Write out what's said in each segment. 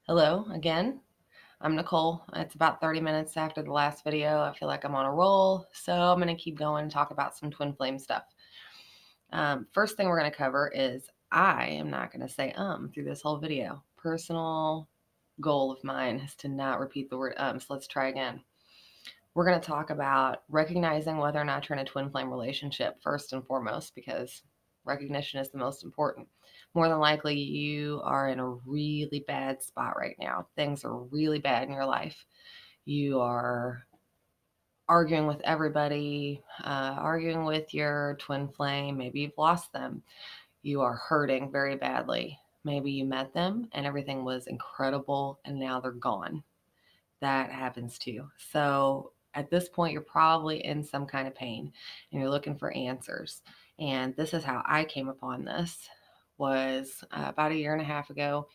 Hello again. I'm Nicole. It's about 30 minutes after the last video. I feel like I'm on a roll, so I'm going to keep going and talk about some twin flame stuff. First thing we're going to cover is I am not going to say through this whole video. Personal goal of mine is to not repeat the word so let's try again. We're going to talk about recognizing whether or not you're in a twin flame relationship first and foremost, because recognition is the most important. More than likely, you are in a really bad spot right now. Things are really bad in your life. You are arguing with everybody, arguing with your twin flame. Maybe you've lost them. You are hurting very badly. Maybe you met them and everything was incredible and now they're gone. That happens too. So at this point, you're probably in some kind of pain and you're looking for answers. And this is how I came upon this. Was about a year and a half ago,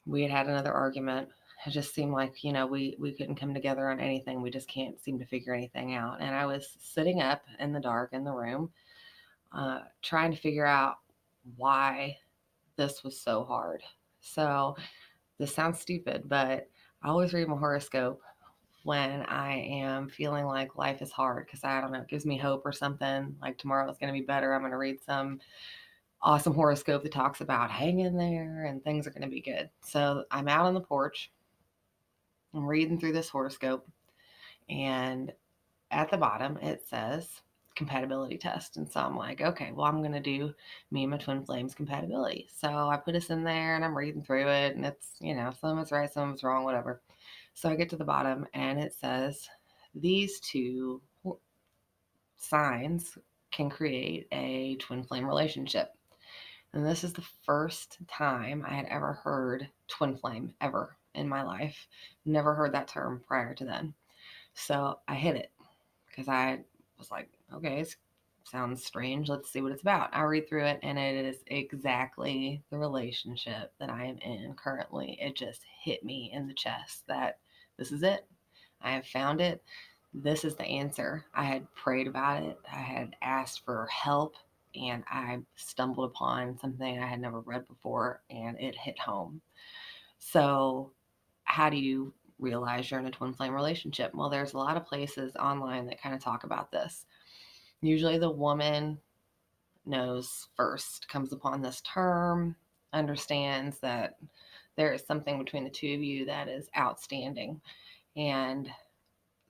we had another argument. It just seemed like, we couldn't come together on anything. We just can't seem to figure anything out. And I was sitting up in the dark in the room, trying to figure out why this was so hard. So this sounds stupid, but I always read my horoscope when I am feeling like life is hard, because I don't know, it gives me hope or something. Like tomorrow is going to be better. I'm going to read some awesome horoscope that talks about hang in there and things are going to be good. So I'm out on the porch. I'm reading through this horoscope, and at the bottom it says compatibility test. And so I'm like, okay, well, I'm going to do me and my twin flames compatibility. So I put us in there and I'm reading through it, and it's, some of it's right, some of it's wrong, whatever. So I get to the bottom and it says these two signs can create a twin flame relationship. And this is the first time I had ever heard twin flame ever in my life. Never heard that term prior to then. So I hit it because I was like, okay, it sounds strange. Let's see what it's about. I read through it and it is exactly the relationship that I am in currently. It just hit me in the chest that this is it. I have found it. This is the answer. I had prayed about it. I had asked for help and I stumbled upon something I had never read before and it hit home. So, how do you realize you're in a twin flame relationship? Well, there's a lot of places online that kind of talk about this. Usually the woman knows first, comes upon this term, understands that there is something between the two of you that is outstanding. And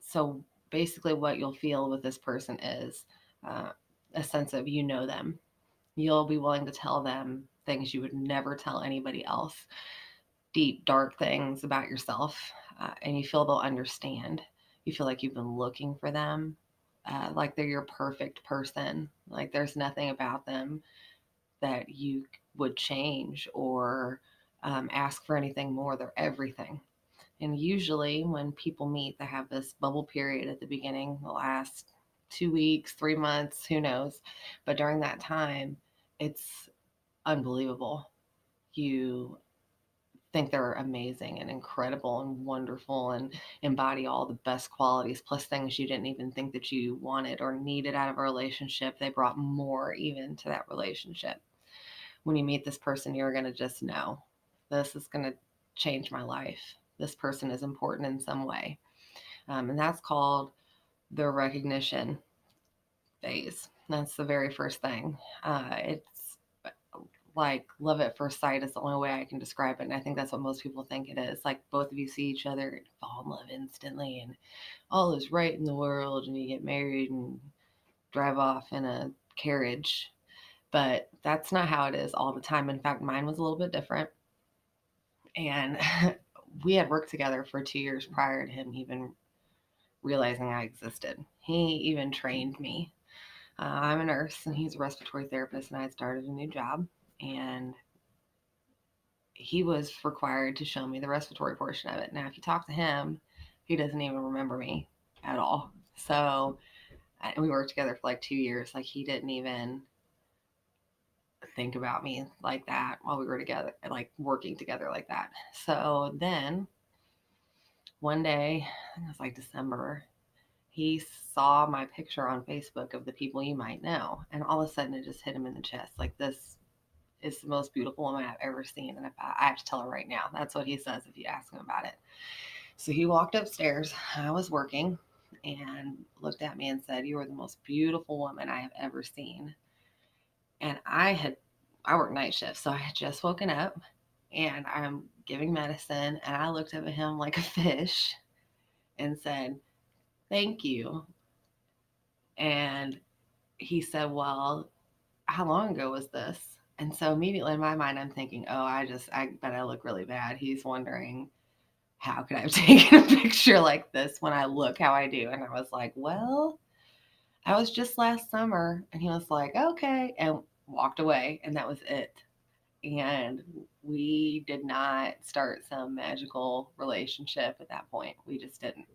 so basically, what you'll feel with this person is uh, a sense of them. You'll be willing to tell them things you would never tell anybody else, deep, dark things about yourself, and you feel they'll understand. You feel like you've been looking for them, like they're your perfect person. Like there's nothing about them that you would change or ask for anything more. They're everything. And usually, when people meet, they have this bubble period at the beginning, the last 2 weeks, 3 months, who knows. But during that time, it's unbelievable. You think they're amazing and incredible and wonderful and embody all the best qualities, plus things you didn't even think that you wanted or needed out of a relationship. They brought more even to that relationship. When you meet this person, you're going to just know this is going to change my life. This person is important in some way. And that's called the recognition phase. That's the very first thing. It's like love at first sight is the only way I can describe it. And I think that's what most people think it is. Like both of you see each other and fall in love instantly, and all is right in the world, and you get married and drive off in a carriage. But that's not how it is all the time. In fact, mine was a little bit different. And we had worked together for 2 years prior to him even realizing I existed. He even trained me. I'm a nurse and he's a respiratory therapist, and I had started a new job. And he was required to show me the respiratory portion of it. Now, if you talk to him, he doesn't even remember me at all. So, and we worked together for like 2 years. Like, he didn't even think about me like that while we were together, like working together like that. So then one day, I think it was like December, he saw my picture on Facebook of the people you might know. And all of a sudden, it just hit him in the chest like, this is the most beautiful woman I've ever seen. And if I have to tell her right now. That's what he says if you ask him about it. So he walked upstairs. I was working and looked at me and said, "You are the most beautiful woman I have ever seen." And I work night shift, so I had just woken up and I'm giving medicine. And I looked up at him like a fish and said, "Thank you." And he said, "Well, how long ago was this?" And so immediately in my mind, I'm thinking, "Oh, I bet I look really bad." He's wondering, how could I have taken a picture like this when I look how I do? And I was like, "Well, I was just last summer." And he was like, "Okay," and walked away. And that was it. And we did not start some magical relationship at that point. We just didn't.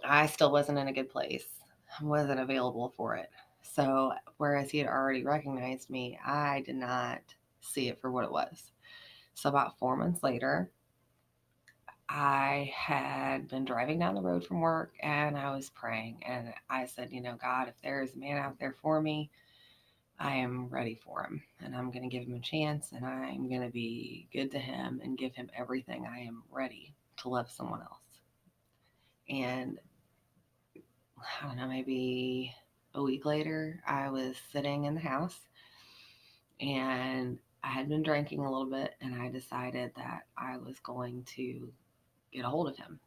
I still wasn't in a good place, wasn't available for it. So, whereas he had already recognized me, I did not see it for what it was. So, about 4 months later, I had been driving down the road from work and I was praying. And I said, "God, if there is a man out there for me, I am ready for him. And I'm going to give him a chance and I'm going to be good to him and give him everything. I am ready to love someone else." And I don't know, maybe a week later, I was sitting in the house and I had been drinking a little bit and I decided that I was going to get a hold of him.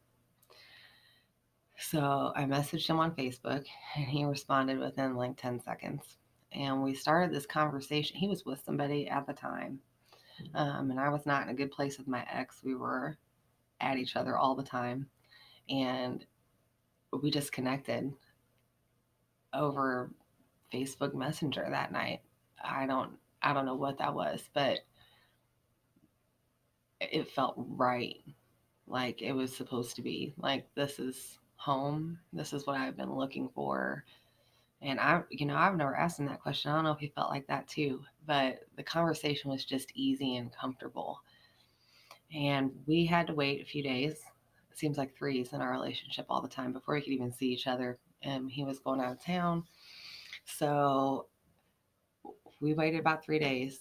So I messaged him on Facebook and he responded within like 10 seconds. And we started this conversation. He was with somebody at the time. And I was not in a good place with my ex. We were at each other all the time. And we just connected over Facebook Messenger that night. I don't I don't know what that was, but it felt right. Like it was supposed to be. Like this is home. This is what I've been looking for. And I've never asked him that question. I don't know if he felt like that too, but the conversation was just easy and comfortable. And we had to wait a few days. It seems like threes in our relationship all the time before we could even see each other. And he was going out of town. So we waited about 3 days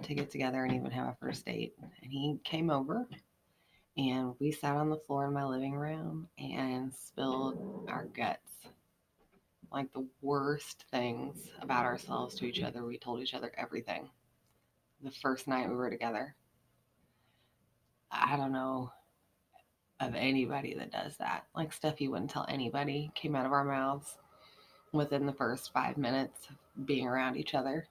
to get together and even have a first date. And he came over and we sat on the floor in my living room and spilled our guts. Like the worst things about ourselves to each other. We told each other everything the first night we were together. I don't know of anybody that does that. Like stuff you wouldn't tell anybody came out of our mouths within the first 5 minutes of being around each other.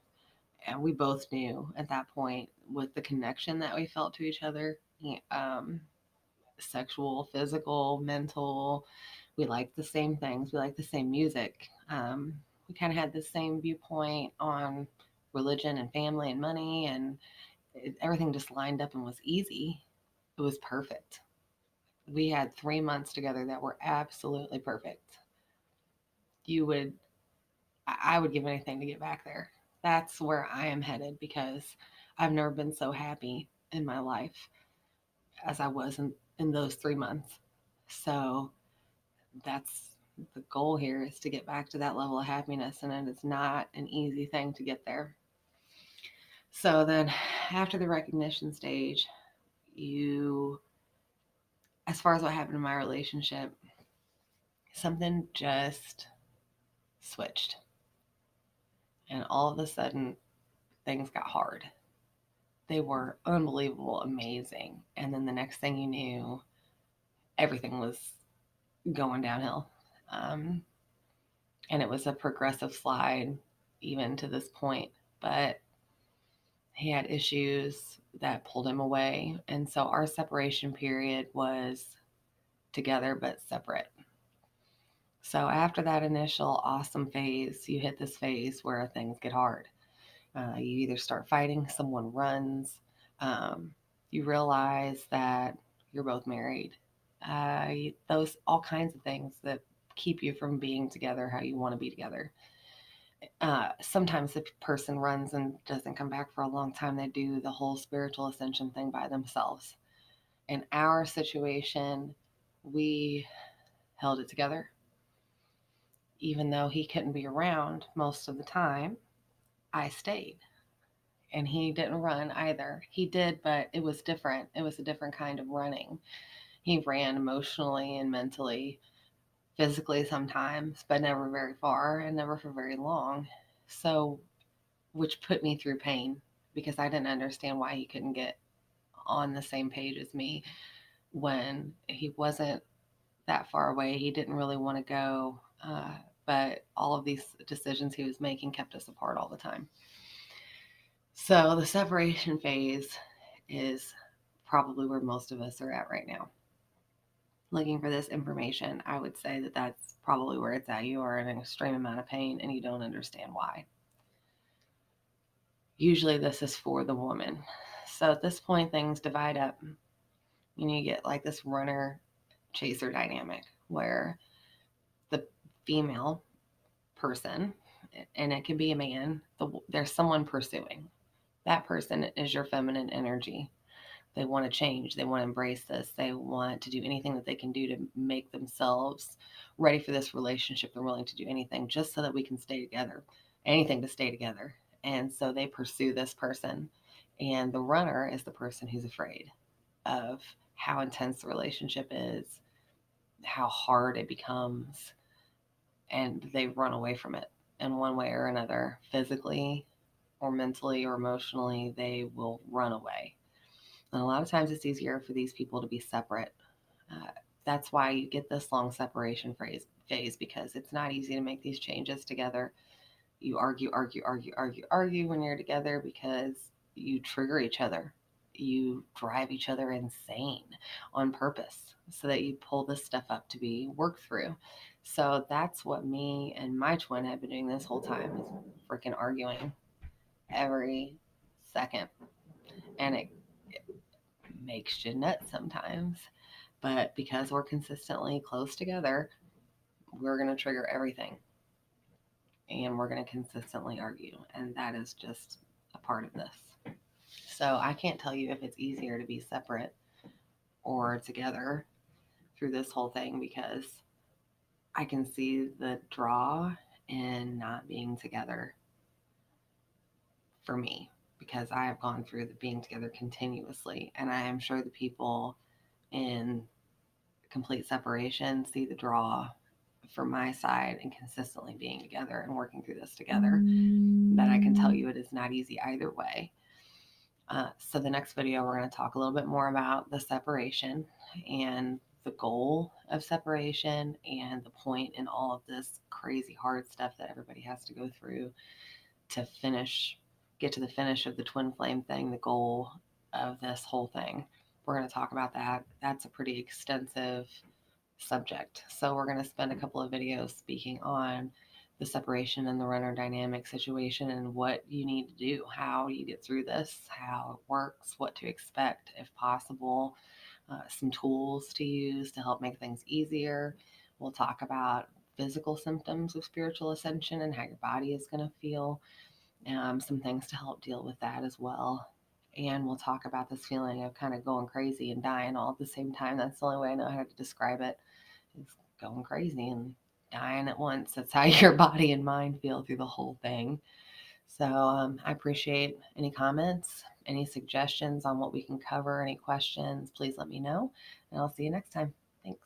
And we both knew at that point with the connection that we felt to each other, um, sexual, physical, mental. We liked the same things. We liked the same music. We kind of had the same viewpoint on religion and family and money, and everything just lined up and was easy. It was perfect. We had 3 months together that were absolutely perfect. You would, I would give anything to get back there. That's where I am headed because I've never been so happy in my life as I was in those 3 months. So that's the goal here is to get back to that level of happiness. And it is not an easy thing to get there. So then after the recognition stage, you, as far as what happened in my relationship, something just switched. And all of a sudden, things got hard. They were unbelievable, amazing. And then the next thing you knew, everything was going downhill. Um, and it was a progressive slide even to this point. But he had issues that pulled him away. And so our separation period was together but separate. So after that initial awesome phase, you hit this phase where things get hard. You either start fighting, someone runs, you realize that you're both married. Those all kinds of things that keep you from being together how you want to be together. Sometimes the person runs and doesn't come back for a long time. They do the whole spiritual ascension thing by themselves. In our situation, we held it together. Even though he couldn't be around most of the time, I stayed. And he didn't run either. He did, but it was different. It was a different kind of running. He ran emotionally and mentally, physically sometimes, but never very far and never for very long. So, which put me through pain because I didn't understand why he couldn't get on the same page as me when he wasn't that far away. He didn't really want to go, but all of these decisions he was making kept us apart all the time. So the separation phase is probably where most of us are at right now. Looking for this information, I would say that that's probably where it's at. You are in an extreme amount of pain and you don't understand why. Usually, this is for the woman. So at this point, things divide up. You get like this runner chaser dynamic where the female person, and it can be a man, there's someone pursuing. That person is your feminine energy. They want to change. They want to embrace this. They want to do anything that they can do to make themselves ready for this relationship. They're willing to do anything just so that we can stay together, anything to stay together. And so they pursue this person. And the runner is the person who's afraid of how intense the relationship is, how hard it becomes, and they run away from it in one way or another, physically or mentally or emotionally. They will run away. And a lot of times it's easier for these people to be separate. Uh, that's why you get this long separation phase because it's not easy to make these changes together. You argue when you're together because you trigger each other. You drive each other insane on purpose so that you pull this stuff up to be worked through. So that's what me and my twin have been doing this whole time is freaking arguing every second. And it makes you nuts sometimes. But because we're consistently close together, we're going to trigger everything and we're going to consistently argue. And that is just a part of this. So I can't tell you if it's easier to be separate or together through this whole thing because I can see the draw in not being together for me because I have gone through the being together continuously. And I am sure the people in complete separation see the draw from my side and consistently being together and working through this together. But I can tell you it is not easy either way. So the next video, we're going to talk a little bit more about the separation and the goal of separation and the point in all of this crazy hard stuff that everybody has to go through to get to the finish of the twin flame thing, the goal of this whole thing. We're going to talk about that. That's a pretty extensive subject. So we're going to spend a couple of videos speaking on the separation and the runner dynamic situation and what you need to do, how you get through this, how it works, what to expect if possible, some tools to use to help make things easier. We'll talk about physical symptoms of spiritual ascension and how your body is going to feel, some things to help deal with that as well. And we'll talk about this feeling of kind of going crazy and dying all at the same time. That's the only way I know how to describe it. It's going crazy and dying at once. That's how your body and mind feel through the whole thing. So I appreciate any comments, any suggestions on what we can cover, any questions. Please let me know, and I'll see you next time. Thanks.